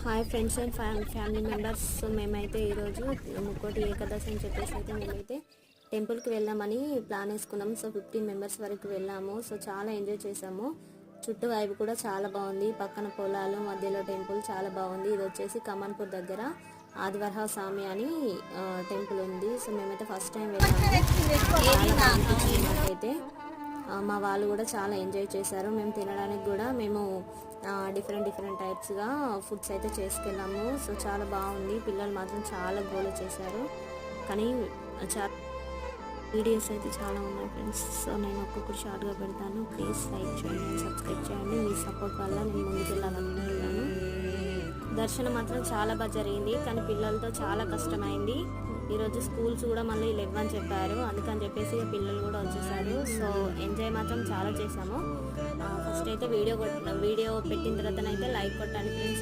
Hi friends and family members. So మేమైతే ఈరోజు ముక్కోటి ఏకాదశి అని చెప్పేసి అయితే మేమైతే టెంపుల్కి వెళ్దామని ప్లాన్ వేసుకున్నాము. సో 15 మెంబర్స్ వరకు వెళ్ళాము. సో చాలా ఎంజాయ్ చేసాము. చుట్టూ వైపు కూడా చాలా బాగుంది. పక్కన పొలాలు, మధ్యలో టెంపుల్ చాలా బాగుంది. ఇది వచ్చేసి కమన్పూర్ దగ్గర ఆదివరహ స్వామి అని టెంపుల్ ఉంది. సో మేమైతే ఫస్ట్ టైం వెళ్ళాము. అయితే మా వాళ్ళు కూడా చాలా ఎంజాయ్ చేశారు. మేము తినడానికి కూడా మేము డిఫరెంట్ టైప్స్గా ఫుడ్స్ అయితే చేసుకెళ్ళాము. సో చాలా బాగుంది. పిల్లలు మాత్రం చాలా గోల చేశారు. కానీ వీడియోస్ అయితే చాలా ఉన్నాయి ఫ్రెండ్స్. సో నేను ఒక్కొక్కటి షార్ట్గా పెడతాను. ప్లీజ్ లైక్ చేయండి, సబ్స్క్రైబ్ చేయండి. మీ సపోర్ట్ వల్ల నేను ముందుకు వెళ్ళాలనుకుంటున్నాను. దర్శనం మాత్రం చాలా బాగా జరిగింది. కానీ పిల్లలతో చాలా కష్టమైంది. ఈరోజు స్కూల్స్ కూడా మళ్ళీ లేవని చెప్పారు. అందుకని చెప్పేసి పిల్లలు కూడా వచ్చేసారు. సో ఎంజాయ్ మాత్రం చాలా చేసాము. ఫస్ట్ అయితే వీడియో పెట్టిన తర్వాత అయితే లైక్ కొట్టండి ఫ్రెండ్స్.